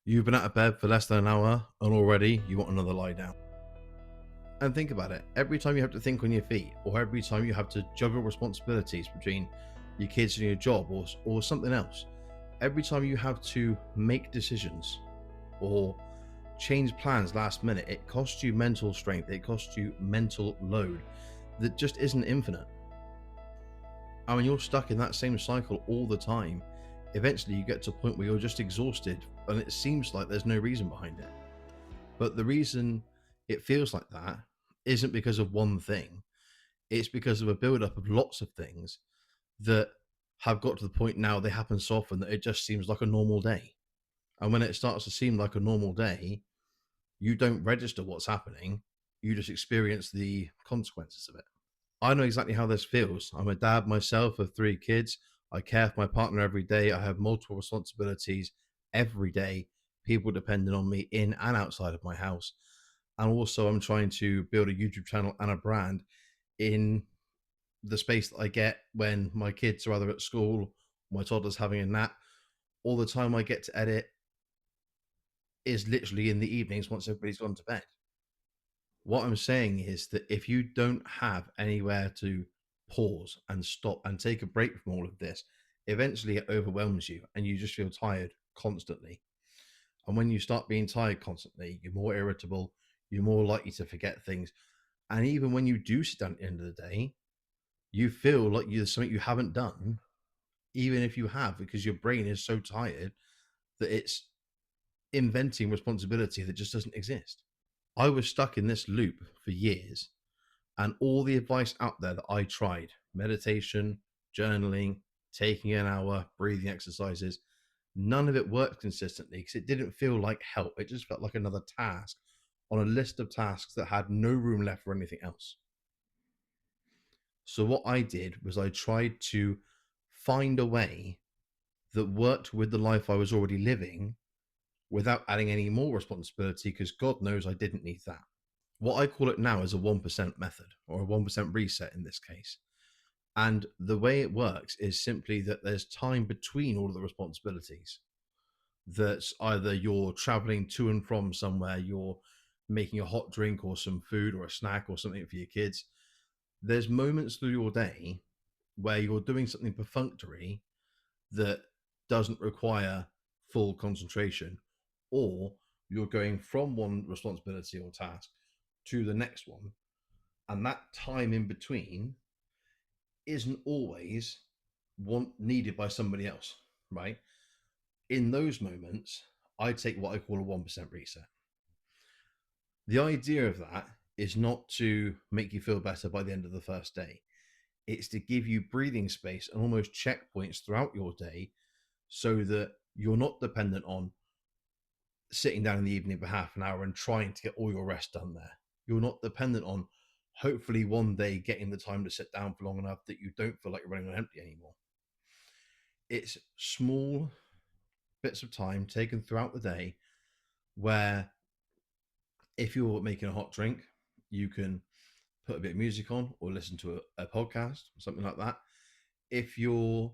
You've been out of bed for less than an hour and already you want another lie down. And think about it, every time you have to think on your feet, or every time you have to juggle responsibilities between your kids and your job or something else, every time you have to make decisions or change plans last minute, it costs you mental strength, it costs you mental load that just isn't infinite. And when you're stuck in that same cycle all the time, eventually you get to a point where you're just exhausted and it seems like there's no reason behind it. But the reason it feels like that isn't because of one thing. It's because of a build-up of lots of things that have got to the point now they happen so often that it just seems like a normal day. And when it starts to seem like a normal day, you don't register what's happening. You just experience the consequences of it. I know exactly how this feels. I'm a dad myself of 3 kids. I care for my partner every day. I have multiple responsibilities every day, people depending on me in and outside of my house. And also, I'm trying to build a YouTube channel and a brand in the space that I get when my kids are either at school, my toddler's having a nap. All the time I get to edit is literally in the evenings once everybody's gone to bed. What I'm saying is that if you don't have anywhere to pause and stop and take a break from all of this, eventually it overwhelms you and you just feel tired constantly. And when you start being tired constantly, you're more irritable, you're more likely to forget things. And even when you do sit down at the end of the day, you feel like there's something you haven't done, even if you have, because your brain is so tired that it's inventing responsibility that just doesn't exist. I was stuck in this loop for years, and all the advice out there that I tried meditation, journaling, taking an hour, breathing exercises none of it worked consistently because it didn't feel like help. It just felt like another task on a list of tasks that had no room left for anything else. So, what I did was I tried to find a way that worked with the life I was already living without adding any more responsibility because God knows I didn't need that. What I call it now is a 1% method or a 1% reset in this case. And the way it works is simply that there's time between all of the responsibilities. That's either you're traveling to and from somewhere, you're making a hot drink or some food or a snack or something for your kids. There's moments through your day where you're doing something perfunctory that doesn't require full concentration, or you're going from one responsibility or task to the next one. And that time in between isn't always needed by somebody else, right? In those moments, I take what I call a 1% reset. The idea of that is not to make you feel better by the end of the first day. It's to give you breathing space and almost checkpoints throughout your day so that you're not dependent on sitting down in the evening for half an hour and trying to get all your rest done there. You're not dependent on hopefully one day getting the time to sit down for long enough that you don't feel like you're running on empty anymore. It's small bits of time taken throughout the day where if you're making a hot drink, you can put a bit of music on or listen to a podcast or something like that. If you're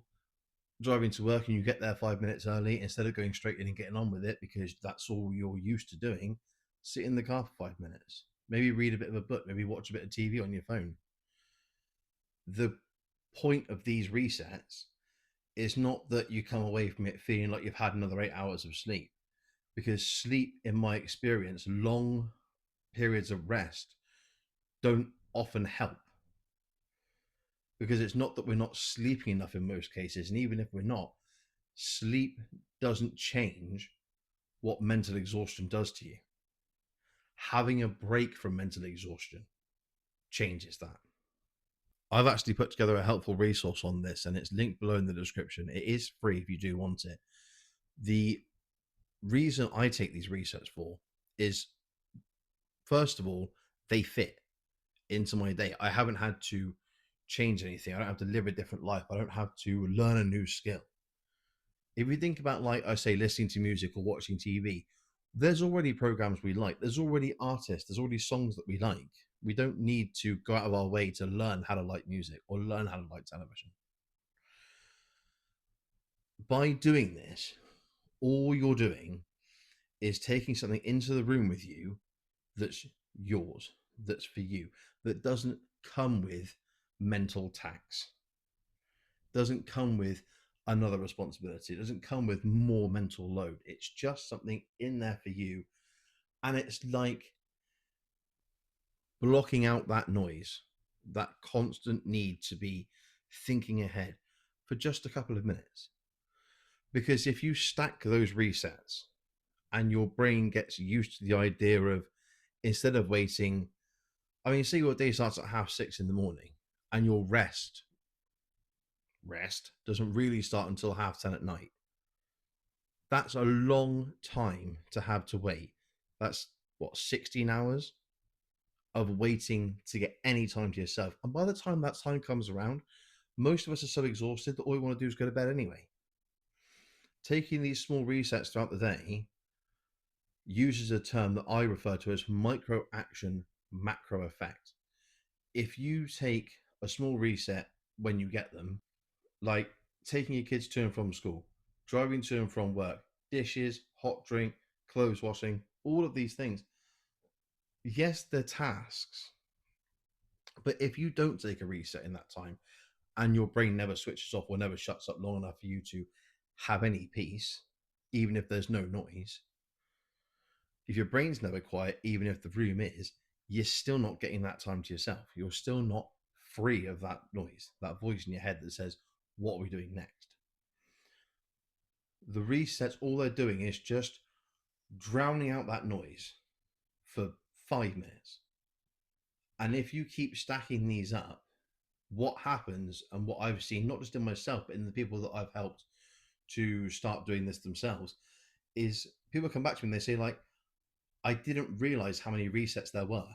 driving to work and you get there 5 minutes early, instead of going straight in and getting on with it because that's all you're used to doing, sit in the car for 5 minutes. Maybe read a bit of a book, maybe watch a bit of TV on your phone. The point of these resets is not that you come away from it feeling like you've had another 8 hours of sleep, because sleep, in my experience, long periods of rest don't often help, because it's not that we're not sleeping enough in most cases. And even if we're not, sleep doesn't change what mental exhaustion does to you. Having a break from mental exhaustion changes that. I've actually put together a helpful resource on this and it's linked below in the description. It is free if you do want it. The reason I take these resets for is, first of all, they fit into my day. I haven't had to change anything. I don't have to live a different life. I don't have to learn a new skill. If you think about, like I say, listening to music or watching TV, there's already programs we like. There's already artists. There's already songs that we like. We don't need to go out of our way to learn how to like music or learn how to like television. By doing this, all you're doing is taking something into the room with you that's yours, that's for you, that doesn't come with mental tax, doesn't come with another responsibility, it doesn't come with more mental load. It's just something in there for you. And it's like blocking out that noise, that constant need to be thinking ahead for just a couple of minutes. Because if you stack those resets and your brain gets used to the idea of, instead of waiting, I mean, say your day starts at 6:30 in the morning and your rest doesn't really start until 10:30 at night. That's a long time to have to wait. That's what, 16 hours of waiting to get any time to yourself. And by the time that time comes around, most of us are so exhausted that all we want to do is go to bed anyway. Taking these small resets throughout the day uses a term that I refer to as micro action, macro effect. If you take a small reset when you get them, like taking your kids to and from school, driving to and from work, dishes, hot drink, clothes washing, all of these things, yes, they're tasks. But if you don't take a reset in that time and your brain never switches off or never shuts up long enough for you to have any peace, even if there's no noise, if your brain's never quiet, even if the room is, you're still not getting that time to yourself. You're still not free of that noise, that voice in your head that says, what are we doing next? The resets, all they're doing is just drowning out that noise for 5 minutes. And if you keep stacking these up, what happens, and what I've seen, not just in myself, but in the people that I've helped to start doing this themselves, is people come back to me and they say, like, I didn't realize how many resets there were.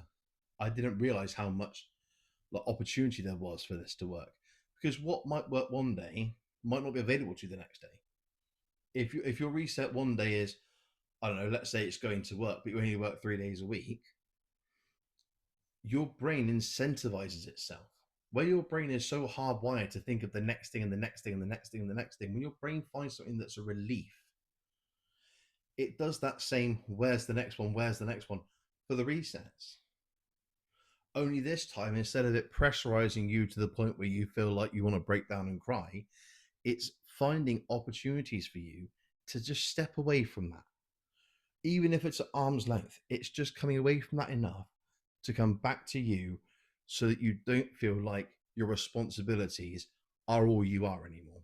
I didn't realize how much opportunity there was for this to work. Because what might work one day might not be available to you the next day. If your reset one day is, I don't know, let's say it's going to work, but you only work 3 days a week, your brain incentivizes itself. Where your brain is so hardwired to think of the next thing and the next thing and the next thing and the next thing, when your brain finds something that's a relief, it does that same where's the next one, where's the next one for the resets. Only this time, instead of it pressurizing you to the point where you feel like you want to break down and cry, it's finding opportunities for you to just step away from that. Even if it's at arm's length, it's just coming away from that enough to come back to you so that you don't feel like your responsibilities are all you are anymore.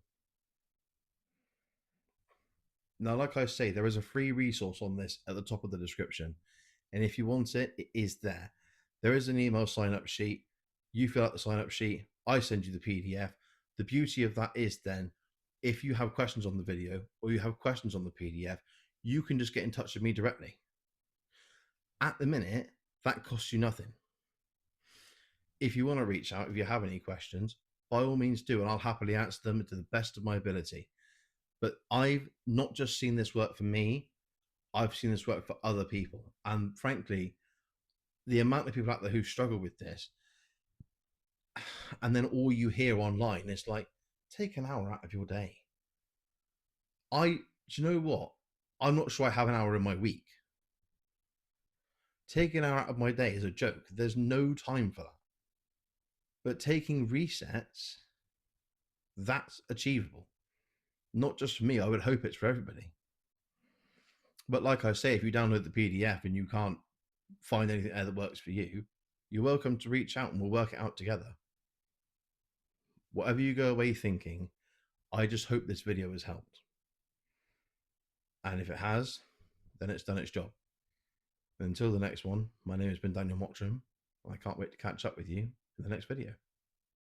Now, like I say, there is a free resource on this at the top of the description. And if you want it, it is there. There is an email sign up sheet. You fill out the sign up sheet. I send you the PDF. The beauty of that is then, if you have questions on the video or you have questions on the PDF, you can just get in touch with me directly. At the minute, that costs you nothing. If you want to reach out, if you have any questions, by all means do, and I'll happily answer them to the best of my ability. But I've not just seen this work for me, I've seen this work for other people. And frankly, the amount of people out there who struggle with this, and then all you hear online is like, take an hour out of your day. Do you know what? I'm not sure I have an hour in my week. Taking an hour out of my day is a joke. There's no time for that. But taking resets, that's achievable. Not just for me, I would hope it's for everybody. But like I say, if you download the PDF and you can't find anything there that works for you, you're welcome to reach out and we'll work it out together. Whatever you go away thinking, I just hope this video has helped. And if it has, then it's done its job. Until the next one, my name has been Daniel Mottram. I can't wait to catch up with you in the next video.